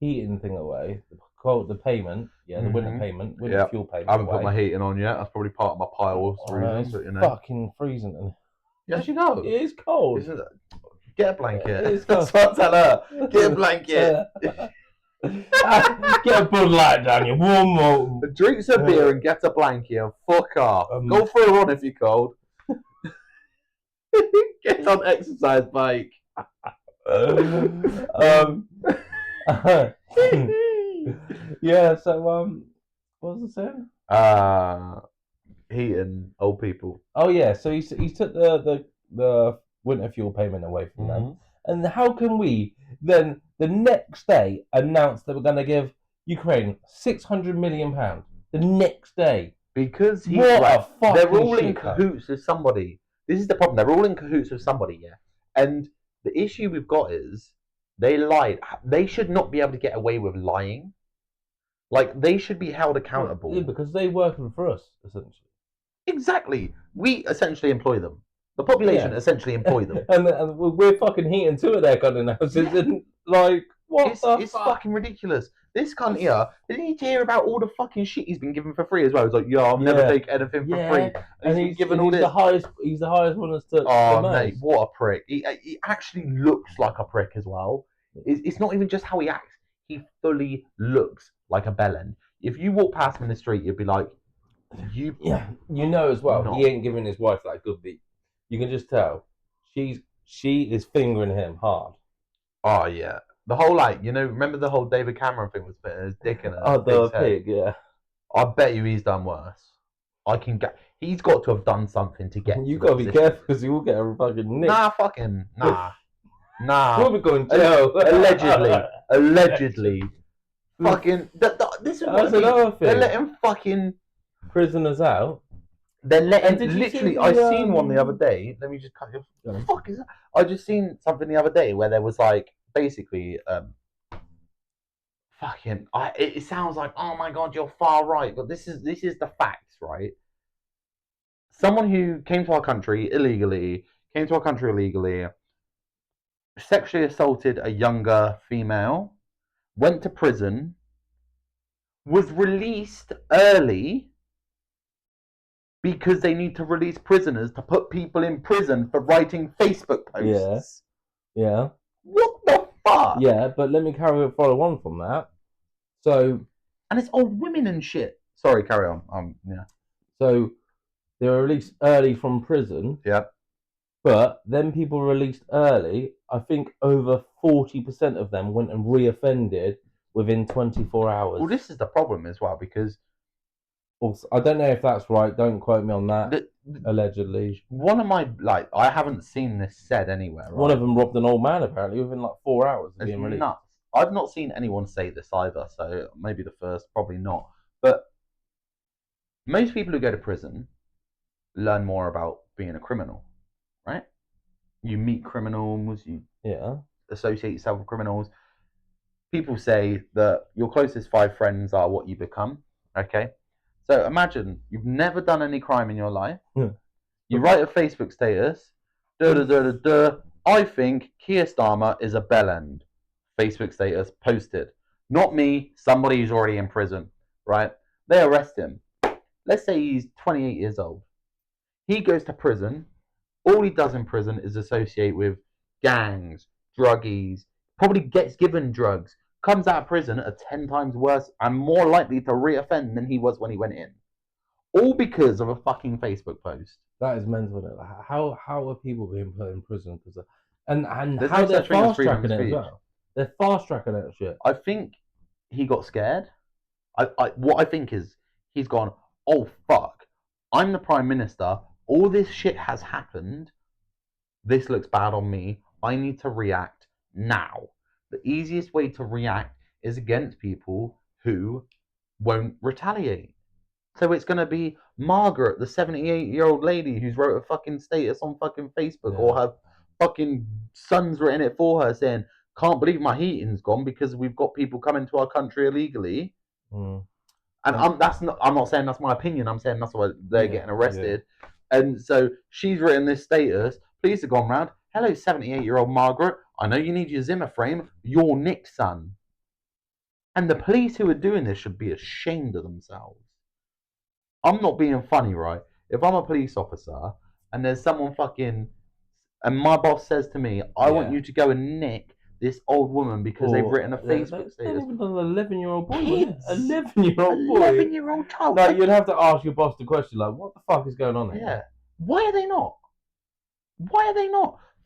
Speaker 2: heating thing away. The payment, the winter payment, fuel payment.
Speaker 1: I haven't put my heating on yet. That's probably part of my pile reason. But, you know.
Speaker 2: Fucking freezing.
Speaker 1: Yes, you know.
Speaker 2: It is cold.
Speaker 1: Get a blanket. That's what I tell her. Get a blanket.
Speaker 2: Get a Bud Light down you. One more.
Speaker 1: Drink some beer and get a blanket and fuck off. Go for a run if you're cold. Get on exercise bike.
Speaker 2: Yeah, so what was I saying?
Speaker 1: Heating old people.
Speaker 2: Oh yeah, so he took the winter fuel payment away from them. And how can we then the next day announce that we're going to give Ukraine £600 million? the next day.
Speaker 1: Because
Speaker 2: What a fucking
Speaker 1: they're all in
Speaker 2: shit cunt.
Speaker 1: cahoots with somebody. This is the problem. They're all in cahoots with somebody, yeah. And the issue we've got is they lied. They should not be able to get away with lying. Like they should be held accountable.
Speaker 2: Yeah, because they working for us essentially.
Speaker 1: Exactly. We essentially employ them. The population essentially employ them.
Speaker 2: and we're fucking heating two of their cunning houses, and like, what
Speaker 1: it's fucking ridiculous. This cunt here, didn't you hear about all the fucking shit he's been given for free as well? He's like, yeah, I'll never take anything for free.
Speaker 2: And
Speaker 1: he's been given all this.
Speaker 2: He's the highest one that's took
Speaker 1: Oh,
Speaker 2: the most.
Speaker 1: mate, what a prick. He actually looks like a prick as well. It's not even just how he acts. He fully looks like a bellend. If you walk past him in the street, you'd be like, you
Speaker 2: know as well, he ain't giving his wife that good beat. You can just tell. She is fingering him hard.
Speaker 1: Oh, yeah. The whole, remember the whole David Cameron thing was putting his dick in
Speaker 2: the pig, yeah.
Speaker 1: I bet you he's done worse. He's got to have done something to get.
Speaker 2: You got to be careful because you will get a fucking nick.
Speaker 1: Nah.
Speaker 2: We'll be going to jail.
Speaker 1: Allegedly. Fucking. This is what they're letting fucking
Speaker 2: prisoners out.
Speaker 1: They're letting. Literally, I seen one the other day. Let me just cut you. What the fuck is that? I just seen something the other day where there was basically. It sounds like, oh my god, you're far right, but this is the facts, right? Someone who came to our country illegally, sexually assaulted a younger female, went to prison, was released early because they need to release prisoners to put people in prison for writing Facebook posts.
Speaker 2: Yeah.
Speaker 1: What the fuck?
Speaker 2: Yeah, but let me follow on from that. So,
Speaker 1: and it's old women and shit. Sorry, carry on. Yeah.
Speaker 2: So they were released early from prison.
Speaker 1: Yeah.
Speaker 2: But then people released early, I think over 40% of them went and reoffended within 24 hours.
Speaker 1: Well, this is the problem as well, because
Speaker 2: I don't know if that's right. Don't quote me on that. Allegedly.
Speaker 1: One of my, I haven't seen this said anywhere. Right?
Speaker 2: One of them robbed an old man, apparently, within 4 hours of
Speaker 1: being
Speaker 2: released.
Speaker 1: Nuts. I've not seen anyone say this either, so maybe the first, probably not. But most people who go to prison learn more about being a criminal, right? You meet criminals, you associate yourself with criminals. People say that your closest 5 friends are what you become, okay? So imagine you've never done any crime in your life.
Speaker 2: Yeah.
Speaker 1: You write a Facebook status, I think Keir Starmer is a bellend. Facebook status posted. Not me, somebody who's already in prison, right? They arrest him. Let's say he's 28 years old. He goes to prison. All he does in prison is associate with gangs, druggies, probably gets given drugs, comes out of prison at 10 times worse and more likely to reoffend than he was when he went in. All because of a fucking Facebook post.
Speaker 2: That is mental. How are people being put in prison? And how they're fast tracking it as well. They're fast tracking that shit.
Speaker 1: I think he got scared. What I think is he's gone, oh fuck, I'm the Prime Minister. All this shit has happened. This looks bad on me. I need to react now. The easiest way to react is against people who won't retaliate. So it's going to be Margaret, the 78-year-old lady who's wrote a fucking status on fucking Facebook, or her fucking son's written it for her saying, can't believe my heating's gone because we've got people coming to our country illegally. And I'm not saying that's my opinion. I'm saying that's why they're getting arrested. Yeah. And so she's written this status. Police have gone round. Hello, 78-year-old Margaret. I know you need your Zimmer frame. You're Nick's son. And the police who are doing this should be ashamed of themselves. I'm not being funny, right? If I'm a police officer and there's someone and my boss says to me, I want you to go and nick this old woman because they've written a Facebook status.
Speaker 2: They've even done an 11-year-old boy. 11-year-old boy.
Speaker 1: 11-year-old child.
Speaker 2: Like, you'd have to ask your boss the question, like, what the fuck is going on here?
Speaker 1: Yeah. Why are they not?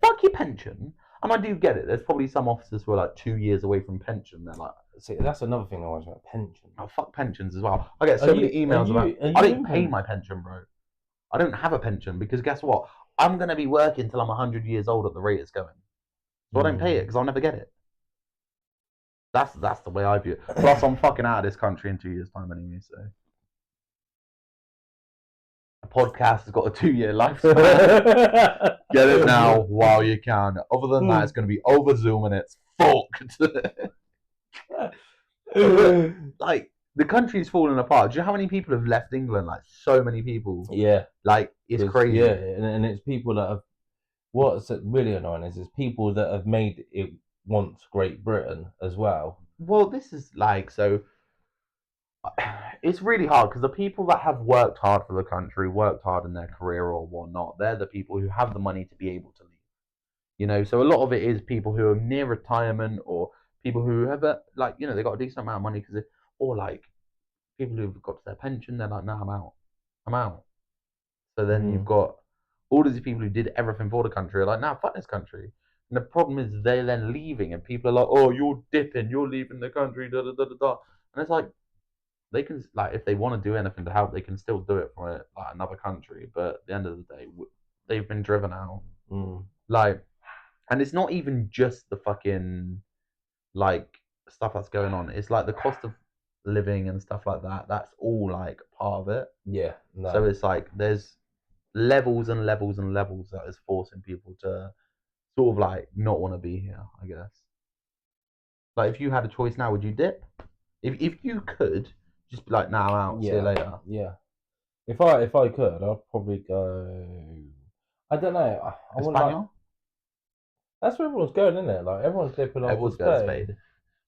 Speaker 1: Fuck your pension. And I do get it. There's probably some officers who are like 2 years away from pension. They're like,
Speaker 2: see, that's another thing I want about pension.
Speaker 1: Oh, fuck pensions as well. I get so many emails about. I don't pay my pension, bro. I don't have a pension because guess what? I'm going to be working till I'm 100 years old at the rate it's going. So I don't pay it because I'll never get it. That's the way I view it. Plus, I'm fucking out of this country in 2 years' time anyway, so. podcast has got a 2-year lifespan. Get it now while you can. Other than that, it's going to be over Zoom and it's fucked. Like, the country's falling apart. Do you know how many people have left England? Like, so many people.
Speaker 2: Yeah.
Speaker 1: Like, it's crazy.
Speaker 2: Yeah, and it's people that have. What's really annoying is it's people that have made it once Great Britain as well.
Speaker 1: Well, this is like, so it's really hard because the people that have worked hard for the country, worked hard in their career or whatnot, they're the people who have the money to be able to leave. You know, so a lot of it is people who are near retirement or people who have like, you know, they got a decent amount of money because or like people who've got to their pension, they're like, no, I'm out. So then you've got all of these people who did everything for the country are like, nah, fuck this country. And the problem is they're then leaving and people are like, oh, you're dipping, you're leaving the country, da da da da da. And it's like, they can, like, if they want to do anything to help, they can still do it from like another country. But at the end of the day, they've been driven out. Like, and it's not even just the fucking like stuff that's going on. It's like the cost of living and stuff like that. That's all like part of it.
Speaker 2: Yeah. No.
Speaker 1: So it's like there's levels and levels and levels that is forcing people to sort of like not want to be here, I guess. Like, if you had a choice now, would you dip? If you could just be like, nah, I'm out, see you later.
Speaker 2: Yeah. If I could, I'd probably go. I don't know. I want like. That's where everyone's going, isn't it? Like everyone's dipping off to Spain.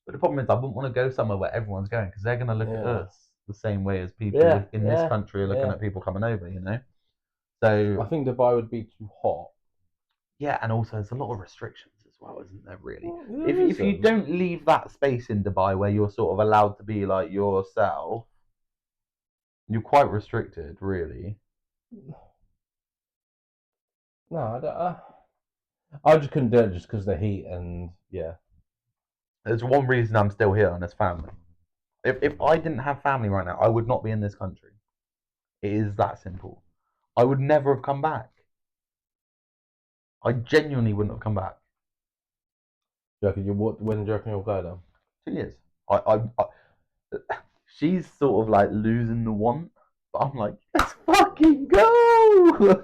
Speaker 1: But the problem is, I wouldn't want to go somewhere where everyone's going because they're going to look at us the same way as people in this country are looking at people coming over. You know. So
Speaker 2: I think Dubai would be too hot.
Speaker 1: Yeah, and also there's a lot of restrictions as well, isn't there? Really, if you don't leave that space in Dubai where you're sort of allowed to be like yourself, you're quite restricted, really.
Speaker 2: No, I don't. I just couldn't do it just because of the heat and yeah.
Speaker 1: There's one reason I'm still here, and it's family. If I didn't have family right now, I would not be in this country. It is that simple. I would never have come back. I genuinely wouldn't have come back.
Speaker 2: Do you reckon when do you reckon you'll go then?
Speaker 1: 2 years. I she's sort of like losing the want, but I'm like, let's fucking go.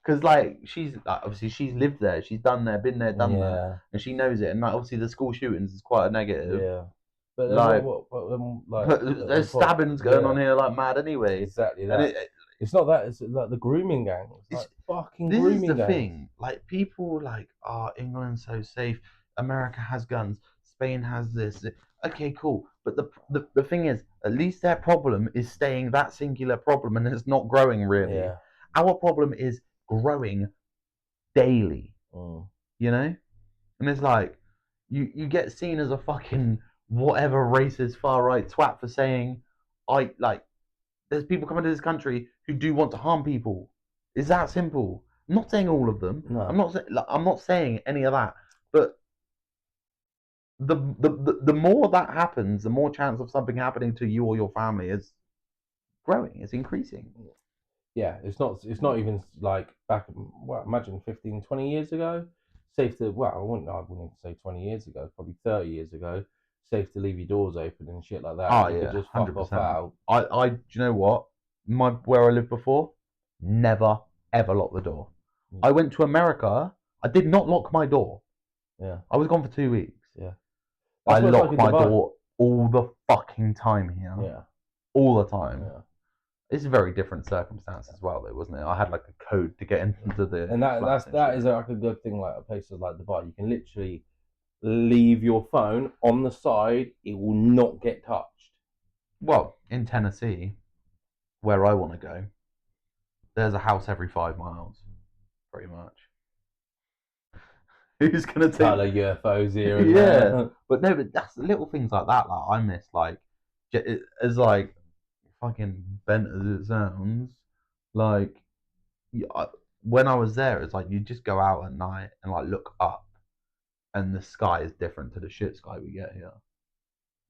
Speaker 1: Because like she's obviously she's lived there, she's done there, been there, done that, and she knows it. And like obviously the school shootings is quite a negative.
Speaker 2: Yeah, but
Speaker 1: like,
Speaker 2: like
Speaker 1: there's stabbings going on here like mad anyway.
Speaker 2: Exactly that. It's not that. It's like the grooming gangs. Like fucking grooming gangs. This is the thing.
Speaker 1: Like people like, England's so safe. America has guns. Spain has this. Okay, cool. But the thing is, at least their problem is staying that singular problem, and it's not growing really.
Speaker 2: Yeah.
Speaker 1: Our problem is growing daily, you know, and it's like you get seen as a fucking whatever racist far right twat for saying there's people coming to this country who do want to harm people. It's that simple. I'm not saying all of them.
Speaker 2: No.
Speaker 1: I'm not saying any of that, but the more that happens, the more chance of something happening to you or your family is growing. It's increasing.
Speaker 2: Yeah, it's not even like back. Well, imagine 15, 20 years ago. Safe to I wouldn't say 20 years ago. Probably 30 years ago. Safe to leave your doors open and shit like that.
Speaker 1: Oh
Speaker 2: you
Speaker 1: yeah,
Speaker 2: could just fuck
Speaker 1: 100%.
Speaker 2: off out.
Speaker 1: I do you know what? Where I lived before, never ever locked the door. I went to America. I did not lock my door.
Speaker 2: Yeah.
Speaker 1: I was gone for 2 weeks.
Speaker 2: Yeah.
Speaker 1: I lock my door all the fucking time here.
Speaker 2: Yeah.
Speaker 1: All the time.
Speaker 2: Yeah.
Speaker 1: It's a very different circumstance as well, though, wasn't it? I had like a code to get into the.
Speaker 2: And that is like a good thing. Like places like Dubai, you can literally leave your phone on the side; it will not get touched.
Speaker 1: Well, in Tennessee, where I want to go, there's a house every 5 miles, pretty much. Who's gonna take
Speaker 2: a UFOs here? And
Speaker 1: yeah,
Speaker 2: there.
Speaker 1: But no, but that's little things like that. Like I miss, like as like fucking bent as it sounds. Like when I was there, it's like you just go out at night and like look up, and the sky is different to the shit sky we get here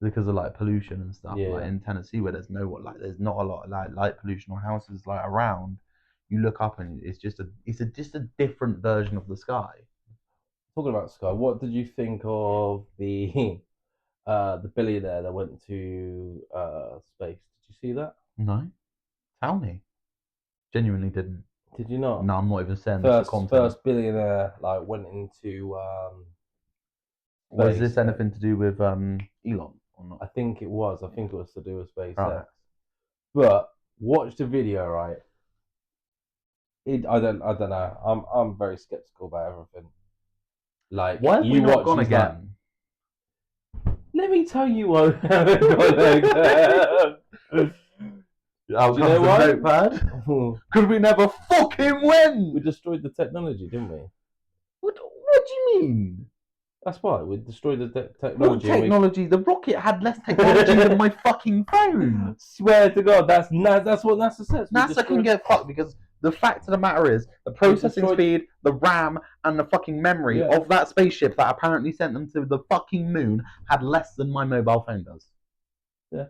Speaker 1: because of like pollution and stuff.
Speaker 2: Yeah.
Speaker 1: Like in Tennessee, where there's not a lot of like light pollution or houses like around. You look up and it's just a different version of the sky.
Speaker 2: Talking about sky, what did you think of the billionaire that went to space? Did you see that?
Speaker 1: No, tell me. Genuinely didn't.
Speaker 2: Did you not?
Speaker 1: No, I'm not even saying this for content.
Speaker 2: First billionaire like went into
Speaker 1: Was
Speaker 2: space,
Speaker 1: this anything to do with Elon or not?
Speaker 2: I think it was. I think it was to do with SpaceX.
Speaker 1: Right.
Speaker 2: But watch the video, right? I don't know. I'm very skeptical about everything. Like,
Speaker 1: Why have we not gone
Speaker 2: he's
Speaker 1: again?
Speaker 2: Like, let me tell you why we haven't gone again.
Speaker 1: I'll come to the notepad. Because we never fucking win.
Speaker 2: We destroyed the technology, didn't we?
Speaker 1: What do you mean?
Speaker 2: That's why we destroyed the technology.
Speaker 1: What technology? The rocket had less technology than my fucking phone.
Speaker 2: Swear to God, that's what NASA says.
Speaker 1: NASA can get fucked because the fact of the matter is the processing speed, the RAM, and the fucking memory of that spaceship that apparently sent them to the fucking moon had less than my mobile phone does.
Speaker 2: Yeah.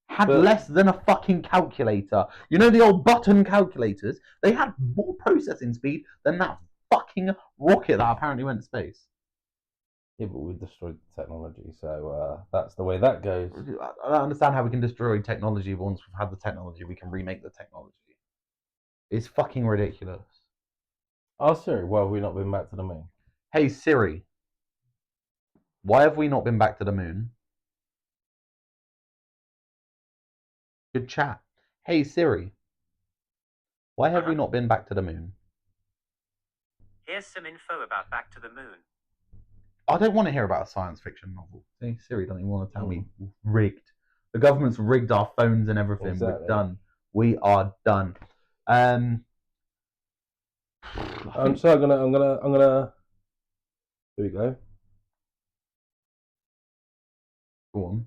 Speaker 1: Had less than a fucking calculator. You know the old button calculators? They had more processing speed than that fucking rocket that apparently went to space.
Speaker 2: Yeah, but we destroyed the technology, so that's the way that goes.
Speaker 1: I don't understand how we can destroy technology, but once we've had the technology, we can remake the technology. It's fucking ridiculous.
Speaker 2: Oh, Siri, why have we not been back to the moon?
Speaker 1: Hey, Siri, why have we not been back to the moon? Good chat. Hey, Siri, why have we not been back to the moon?
Speaker 3: Here's some info about Back to the Moon.
Speaker 1: I don't want to hear about a science fiction novel. See, Siri doesn't even want to tell me. Rigged. The government's rigged our phones and everything.
Speaker 2: Exactly.
Speaker 1: We're done. We are done.
Speaker 2: I'm gonna. Here we go.
Speaker 1: Go on.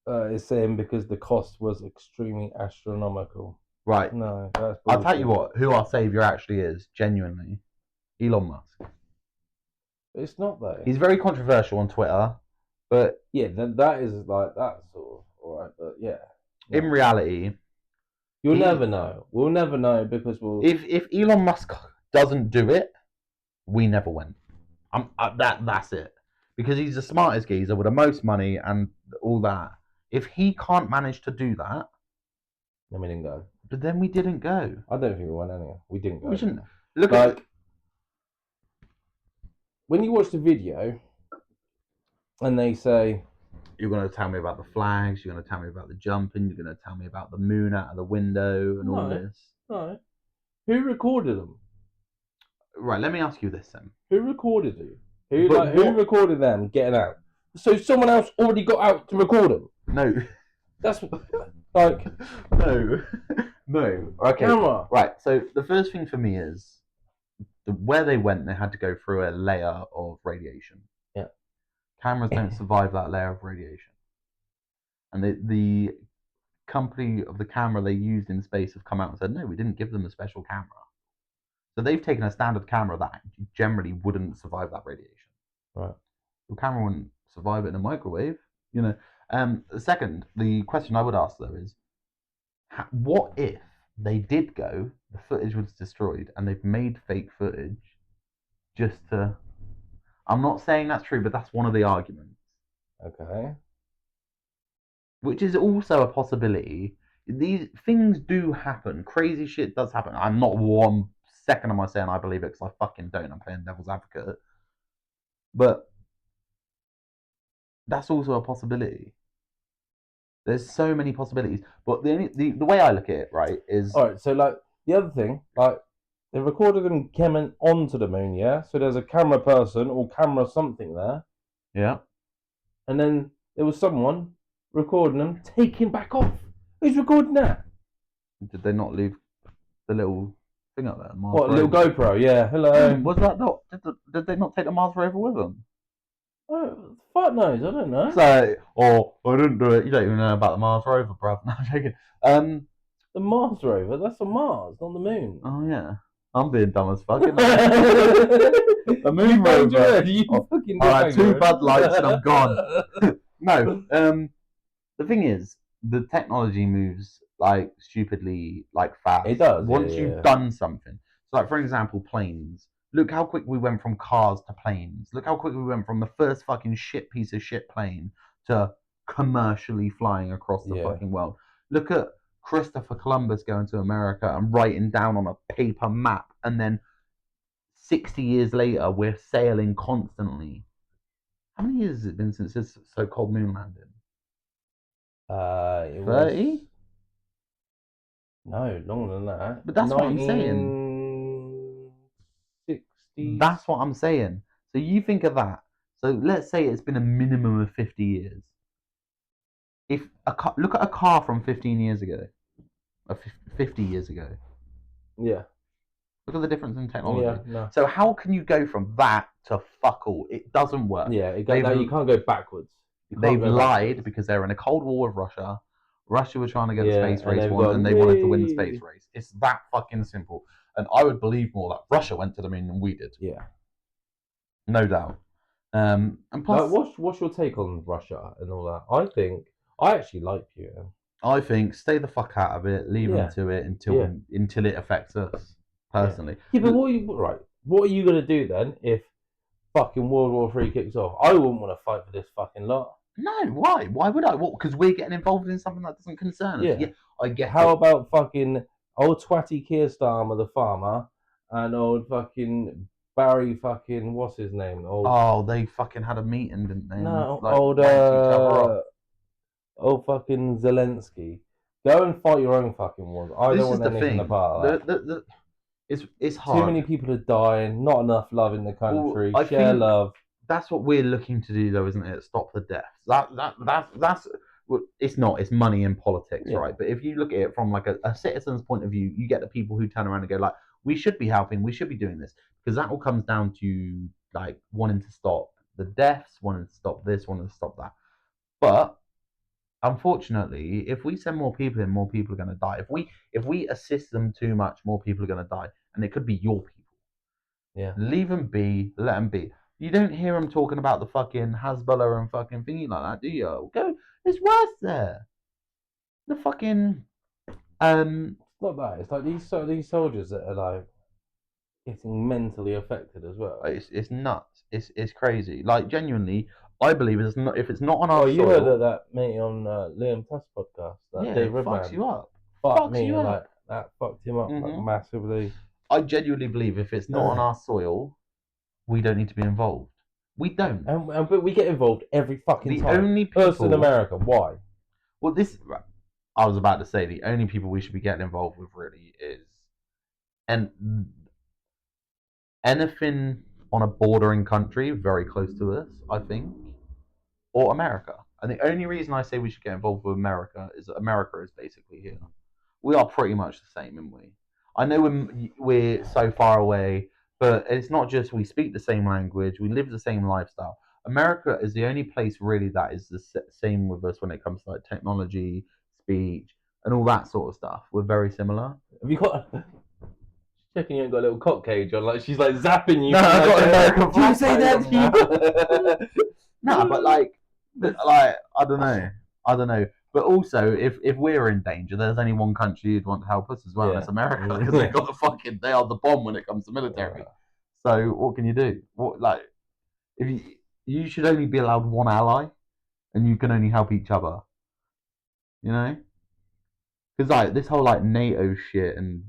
Speaker 2: It's saying because the cost was extremely astronomical.
Speaker 1: Right.
Speaker 2: No, that's
Speaker 1: I'll tell you what. Who our savior actually is, genuinely, Elon Musk.
Speaker 2: It's not though.
Speaker 1: He's very controversial on Twitter, but
Speaker 2: yeah, that is like that sort of alright. But yeah,
Speaker 1: in reality,
Speaker 2: you'll never know. We'll never know because
Speaker 1: if Elon Musk doesn't do it, we never win. That's it. Because he's the smartest geezer with the most money and all that. If he can't manage to do that,
Speaker 2: then we didn't go.
Speaker 1: But then we didn't go.
Speaker 2: I don't think we went anywhere. We didn't go.
Speaker 1: We shouldn't.
Speaker 2: Look like when you watch the video and they say,
Speaker 1: "You're going to tell me about the flags. You're going to tell me about the jumping. You're going to tell me about the moon out of the window and all this."
Speaker 2: No. Who recorded them?
Speaker 1: Right. Let me ask you this then.
Speaker 2: Who recorded you? Who recorded them getting out? So someone else already got out to record them?
Speaker 1: No.
Speaker 2: That's like
Speaker 1: no. Okay.
Speaker 2: Camera.
Speaker 1: Right. So the first thing for me is where they went. They had to go through a layer of radiation.
Speaker 2: Yeah.
Speaker 1: Cameras don't survive that layer of radiation. And the company of the camera they used in space have come out and said, no, we didn't give them a special camera. So they've taken a standard camera that generally wouldn't survive that radiation.
Speaker 2: Right.
Speaker 1: Your camera wouldn't survive it in a microwave, you know. Second, the question I would ask though is, what if they did go, the footage was destroyed, and they've made fake footage just to... I'm not saying that's true, but that's one of the arguments.
Speaker 2: Okay.
Speaker 1: Which is also a possibility. These things do happen. Crazy shit does happen. I'm not 1 second am I saying I believe it, because I fucking don't. I'm playing devil's advocate. But that's also a possibility. There's so many possibilities. But the way I look at it, right, is...
Speaker 2: Alright, so like the other thing, like they recorded them coming onto the moon, yeah? So there's a camera person or camera something there.
Speaker 1: Yeah.
Speaker 2: And then there was someone recording them taking back off. Who's recording that?
Speaker 1: Did they not leave the little thing up there?
Speaker 2: What, a little GoPro? Yeah, hello.
Speaker 1: Was that not... Did they not take the Mars rover with them?
Speaker 2: Oh, fuck knows, I don't know.
Speaker 1: So, or I didn't do it. You don't even know about the Mars rover, bruv. No, I'm joking.
Speaker 2: The Mars rover? That's on Mars, not the moon.
Speaker 1: Oh yeah, I'm being dumb as fuck. A moon rover. Alright, 2 Bud Lights and I'm gone. No, the thing is, the technology moves like stupidly, like fast.
Speaker 2: It does.
Speaker 1: Once you've done something, so like for example, planes. Look how quick we went from cars to planes. Look how quick we went from the first fucking piece of shit plane to commercially flying across the fucking world. Look at Christopher Columbus going to America and writing down on a paper map, and then 60 years later we're sailing constantly. How many years has it been since this so-called moon landing?
Speaker 2: It
Speaker 1: 30?
Speaker 2: was no longer than that.
Speaker 1: But that's what I'm saying.
Speaker 2: 1960s.
Speaker 1: That's what I'm saying. So you think of that. So let's say it's been a minimum of 50 years. If look at a car from 15 years ago, 50 years ago.
Speaker 2: Yeah.
Speaker 1: Look at the difference in technology.
Speaker 2: Yeah. No.
Speaker 1: So how can you go from that to fuck all? It doesn't work.
Speaker 2: Yeah. You can't go backwards.
Speaker 1: They've lied because they're in a Cold War with Russia. Russia was trying to get the space race
Speaker 2: and
Speaker 1: won, and they wanted to win the space race. It's that fucking simple. And I would believe more that Russia went to the moon than we did.
Speaker 2: Yeah.
Speaker 1: No doubt. And plus,
Speaker 2: what's your take on Russia and all that? I actually like Putin.
Speaker 1: I think stay the fuck out of it. Leave them to it until it affects us personally.
Speaker 2: Yeah, but what are you gonna do then if fucking World War III kicks off? I wouldn't want to fight for this fucking lot.
Speaker 1: No, why? Why would I? What? Because we're getting involved in something that doesn't concern us. Yeah, I get.
Speaker 2: How about fucking old twatty Keir Starmer, the farmer, and old fucking Barry fucking what's his name?
Speaker 1: They fucking had a meeting, didn't they?
Speaker 2: No,
Speaker 1: like,
Speaker 2: old fucking Zelensky. Go and fight your own fucking wars. I don't want anything apart of that.
Speaker 1: It's hard.
Speaker 2: Too many people are dying. Not enough love in the country. Share love.
Speaker 1: That's what we're looking to do, though, isn't it? Stop the deaths. That's it's not. It's money in politics, right? But if you look at it from like a citizen's point of view, you get the people who turn around and go like, "We should be helping. We should be doing this," because that all comes down to like wanting to stop the deaths, wanting to stop this, wanting to stop that. But unfortunately, if we send more people in, more people are going to die. If we assist them too much, more people are going to die, and it could be your people.
Speaker 2: Yeah.
Speaker 1: Leave them be. Let them be. You don't hear them talking about the fucking Hezbollah and fucking thingy like that, do you? Go. It's worse there. The fucking
Speaker 2: It's not that. It's like these soldiers that are like getting mentally affected as well.
Speaker 1: It's nuts. It's crazy. Like genuinely, I believe it's not. If it's not on our soil,
Speaker 2: you heard that mate on Liam Tuss podcast. That Dave
Speaker 1: it fucks you up.
Speaker 2: Fucked me up. Like that fucked him up like, massively.
Speaker 1: I genuinely believe if it's not on our soil, we don't need to be involved. We don't.
Speaker 2: But we get involved every fucking time. The only people in America. Why?
Speaker 1: Well, I was about to say the only people we should be getting involved with really is, and anything on a bordering country very close to us, I think, or America. And the only reason I say we should get involved with America is that America is basically here. We are pretty much the same, aren't we? I know we're so far away, but it's not just we speak the same language, we live the same lifestyle. America is the only place really that is the same with us when it comes to like technology, speech, and all that sort of stuff. We're very similar.
Speaker 2: Have you got? Checking you ain't got a little cock cage on, like she's like zapping you.
Speaker 1: No, I got American
Speaker 2: flag. Did you say that?
Speaker 1: No, but like I don't know. But also, if we're in danger, there's only one country who'd want to help us as well, and it's America, because they are the bomb when it comes to military. Yeah. So what can you do? If you should only be allowed one ally, and you can only help each other. You know, because like this whole like NATO shit and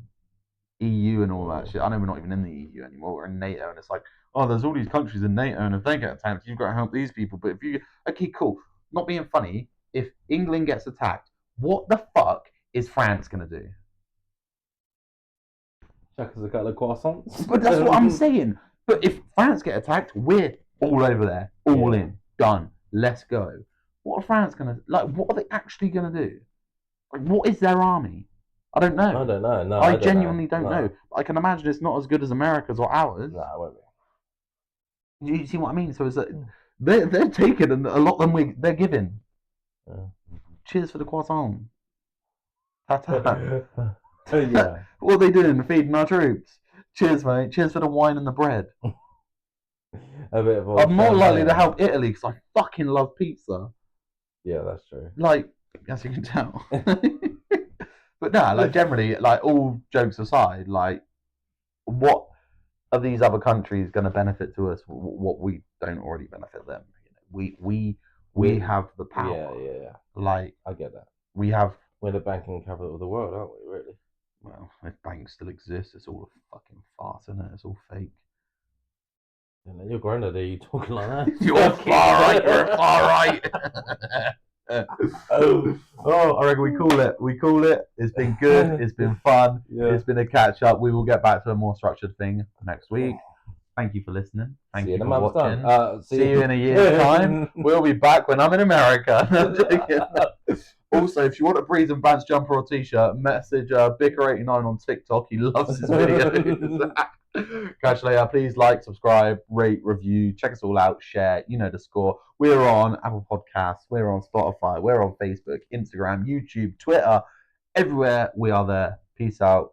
Speaker 1: EU and all that shit. I know we're not even in the EU anymore. We're in NATO, and it's like, oh, there's all these countries in NATO, and if they get attacked, you've got to help these people. But okay, cool. Not being funny. If England gets attacked, what the fuck is France gonna do?
Speaker 2: Chuck us a couple of croissants.
Speaker 1: But that's what I'm saying. But if France get attacked, we're all over there, all in, done. Let's go. What are France gonna like? What are they actually gonna do? Like, what is their army? I don't know.
Speaker 2: I don't know. No,
Speaker 1: I genuinely don't know. I can imagine it's not as good as America's or ours.
Speaker 2: No, it won't be.
Speaker 1: Do you see what I mean? So it's like they're taking, and a lot of them they're giving. Yeah. Cheers for the croissant. Ta-ta.
Speaker 2: Yeah.
Speaker 1: What are they doing? Feeding our troops. Cheers, mate. Cheers for the wine and the bread.
Speaker 2: A bit of.
Speaker 1: I'm more likely to help Italy because I fucking love pizza.
Speaker 2: Yeah, that's true.
Speaker 1: Like, as you can tell. But no, like generally, like all jokes aside, like what are these other countries going to benefit to us? What we don't already benefit them? You know, we have the power.
Speaker 2: Yeah.
Speaker 1: Like
Speaker 2: I get that.
Speaker 1: We have
Speaker 2: We're the banking capital of the world, aren't we? Really?
Speaker 1: Well, if banks still exist, it's all a fucking farce, isn't it? It's all fake.
Speaker 2: Your granddad, are you talking like that?
Speaker 1: You're far right. You're far right. I reckon we call it. We call it. It's been good. It's been fun.
Speaker 2: Yeah.
Speaker 1: It's been a catch up. We will get back to a more structured thing next week. Thank you for listening. Thank you for watching. See you in a year's time. We'll be back when I'm in America. No, I'm joking. Also, if you want a Breeze and Bants jumper or t-shirt, message Bicker89 on TikTok. He loves his videos. Catch you later. Please like, subscribe, rate, review. Check us all out. Share. You know the score. We're on Apple Podcasts. We're on Spotify. We're on Facebook, Instagram, YouTube, Twitter. Everywhere we are there. Peace out.